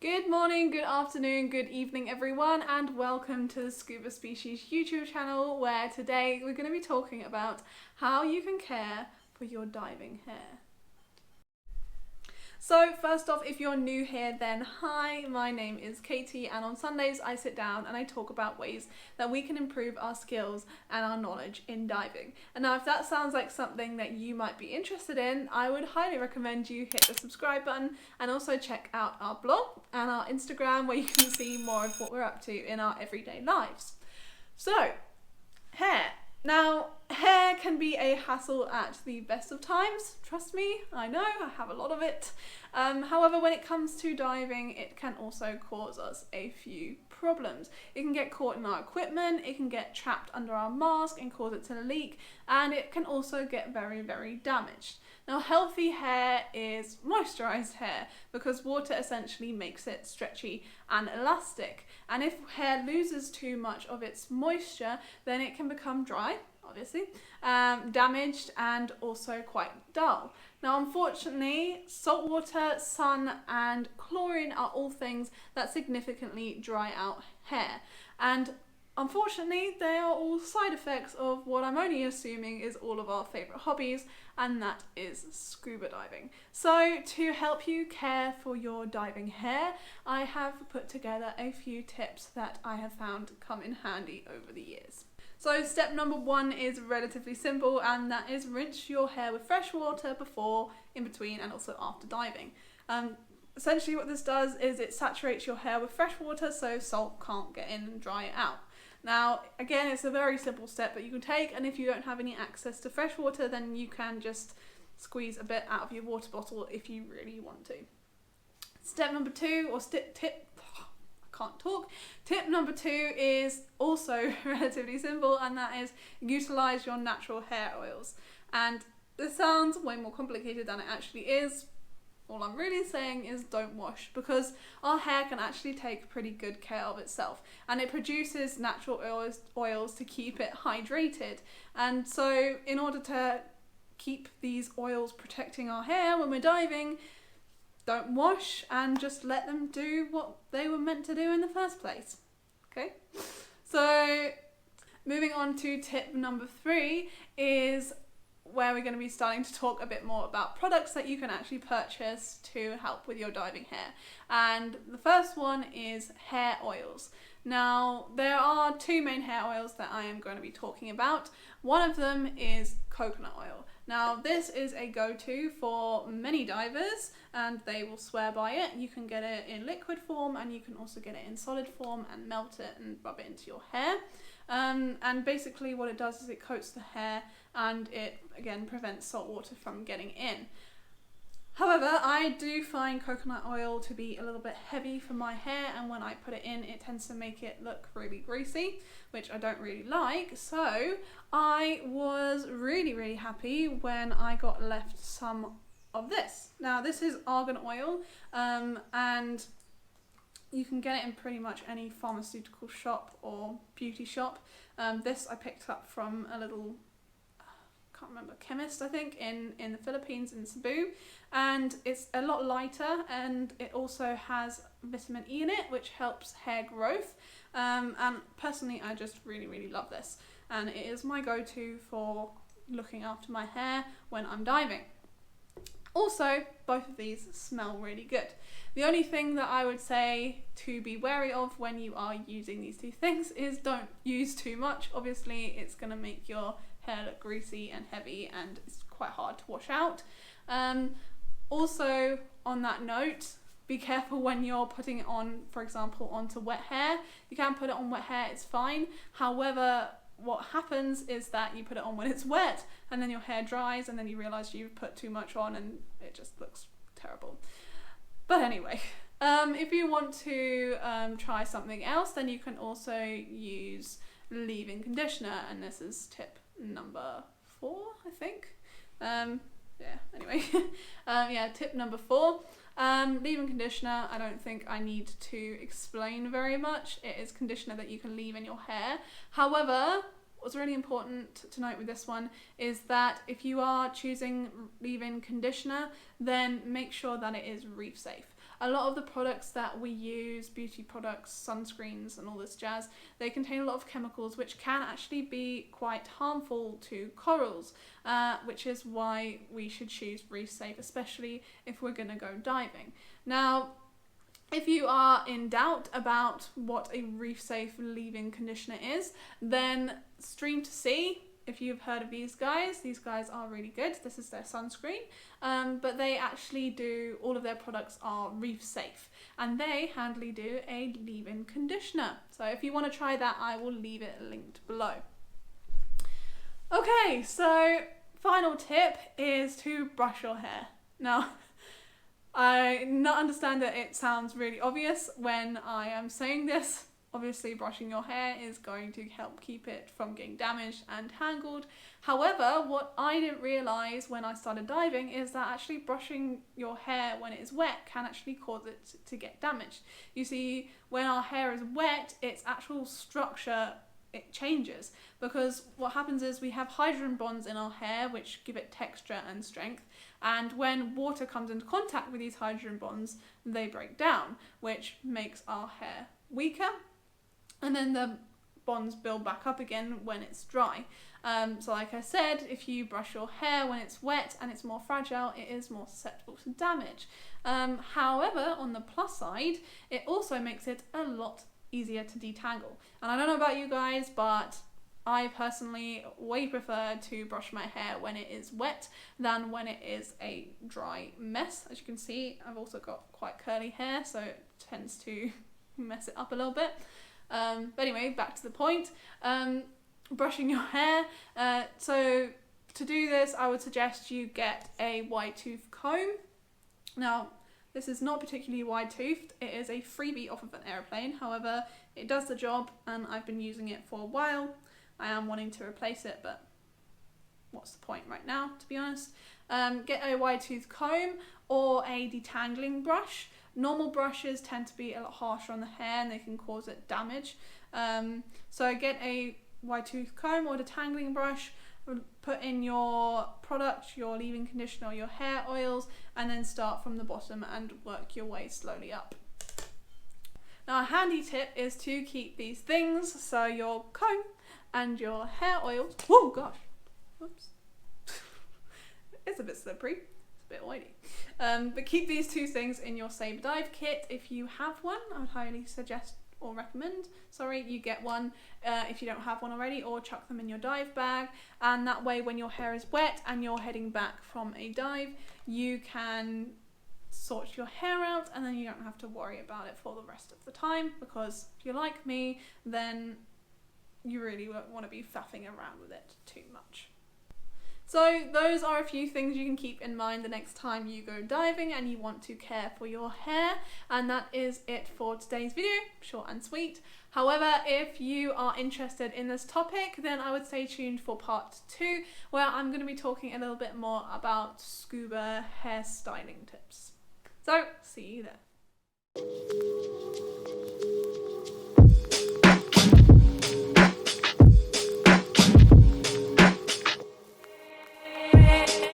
Good morning, good afternoon, good evening everyone, and welcome to the Scuba Species YouTube channel, where today we're going to be talking about how you can care for your diving hair. So first off, if you're new here, then hi, my name is Katie, and on Sundays I sit down and I talk about ways that we can improve our skills and our knowledge in diving. And now if that sounds like something that you might be interested in, I would highly recommend you hit the subscribe button and also check out our blog and our Instagram, where you can see more of what we're up to in our everyday lives. So, hair. Now, hair can be a hassle at the best of times, trust me, I know, I have a lot of it. However, when it comes to diving, it can also cause us a few problems. It can get caught in our equipment, it can get trapped under our mask and cause it to leak, and it can also get very, very damaged. Now, healthy hair is moisturized hair because water essentially makes it stretchy and elastic. And if hair loses too much of its moisture, then it can become dry, obviously, damaged, and also quite dull. Now, unfortunately, saltwater, sun, and chlorine are all things that significantly dry out hair. And unfortunately, they are all side effects of what I'm only assuming is all of our favourite hobbies, and that is scuba diving. So to help you care for your diving hair, I have put together a few tips that I have found come in handy over the years. So step number one is relatively simple, and that is rinse your hair with fresh water before, in between, and also after diving. Essentially what this does is it saturates your hair with fresh water so salt can't get in and dry it out. Now, again, it's a very simple step that you can take, and if you don't have any access to fresh water, then you can just squeeze a bit out of your water bottle if you really want to. Step number two, or Tip number two is also relatively simple, and that is utilize your natural hair oils. And this sounds way more complicated than it actually is. All I'm really saying is don't wash, because our hair can actually take pretty good care of itself, and it produces natural oils to keep it hydrated. And so in order to keep these oils protecting our hair when we're diving, don't wash and just let them do what they were meant to do in the first place. Okay? So moving on to tip number three is where we're going to be starting to talk a bit more about products that you can actually purchase to help with your diving hair. And the first one is hair oils. Now, there are two main hair oils that I am going to be talking about. One of them is coconut oil. Now, this is a go-to for many divers, and they will swear by it. You can get it in liquid form, and you can also get it in solid form and melt it and rub it into your hair. And basically what it does is it coats the hair, and it, again, prevents salt water from getting in. However, I do find coconut oil to be a little bit heavy for my hair, and when I put it in, it tends to make it look really greasy, which I don't really like. So I was really happy when I got left some of this. Now, this is argan oil, and you can get it in pretty much any pharmaceutical shop or beauty shop. This I picked up from a little, can't remember, chemist, I think, in the Philippines, in Cebu, and it's a lot lighter, and it also has vitamin E in it, which helps hair growth, and personally I just really love this, and it is my go-to for looking after my hair when I'm diving. Also, both of these smell really good. The only thing that I would say to be wary of when you are using these two things is don't use too much. Obviously, it's going to make your hair look greasy and heavy, and it's quite hard to wash out. Also, on that note, be careful when you're putting it on, for example, onto wet hair. You can put it on wet hair, it's fine. However, what happens is that you put it on when it's wet, and then your hair dries, and then you realise you've put too much on, and it just looks terrible. But anyway, if you want to try something else, then you can also use leave-in conditioner, and this is tip number 4, I think. Tip number 4. Leave-in conditioner, I don't think I need to explain very much. It is conditioner that you can leave in your hair. However, what's really important to note with this one is that if you are choosing leave-in conditioner, then make sure that it is reef safe. a lot of the products that we use, beauty products, sunscreens and all this jazz, they contain a lot of chemicals which can actually be quite harmful to corals, which is why we should choose reef safe, especially if we're going to go diving. Now, if you are in doubt about what a reef safe leave-in conditioner is, then Stream to Sea, if you've heard of these guys are really good. This is their sunscreen, but they actually do, all of their products are reef safe, and they handily do a leave-in conditioner. So if you want to try that, I will leave it linked below. Okay, so final tip is to brush your hair. Now, I not understand that it sounds really obvious when I am saying this. Obviously, brushing your hair is going to help keep it from getting damaged and tangled. However, what I didn't realise when I started diving is that actually brushing your hair when it is wet can actually cause it to get damaged. You see, when our hair is wet, its actual structure, it changes, because what happens is we have hydrogen bonds in our hair which give it texture and strength, and when water comes into contact with these hydrogen bonds, they break down, which makes our hair weaker, and then the bonds build back up again when it's dry. So like I said, if you brush your hair when it's wet and it's more fragile, it is more susceptible to damage. However, on the plus side, it also makes it a lot easier to detangle. And I don't know about you guys, but I personally way prefer to brush my hair when it is wet than when it is a dry mess. As you can see, I've also got quite curly hair, so it tends to mess it up a little bit. But anyway, back to the point. Brushing your hair. So to do this, I would suggest you get a wide tooth comb. Now, this is not particularly wide toothed. It is a freebie off of an airplane. However, it does the job and I've been using it for a while. I am wanting to replace it, but what's the point right now, to be honest? Get a wide tooth comb or a detangling brush. Normal brushes tend to be a lot harsher on the hair and they can cause it damage. So get a wide tooth comb or detangling brush, put in your product, your leave-in conditioner, your hair oils, and then start from the bottom and work your way slowly up. Now, a handy tip is to keep these things, so your comb and your hair oils, whoa gosh, whoops, it's a bit slippery, it's a bit oily, but keep these two things in your Sabre Dive kit. If you have one, I would highly suggest or recommend, you get one if you don't have one already, or chuck them in your dive bag, and that way when your hair is wet and you're heading back from a dive, you can sort your hair out and then you don't have to worry about it for the rest of the time, because if you're like me, then you really won't want to be faffing around with it too much. So those are a few things you can keep in mind the next time you go diving and you want to care for your hair. And that is it for today's video, short and sweet. However, if you are interested in this topic, then I would stay tuned for part 2, where I'm going to be talking a little bit more about scuba hairstyling tips. So, see you there.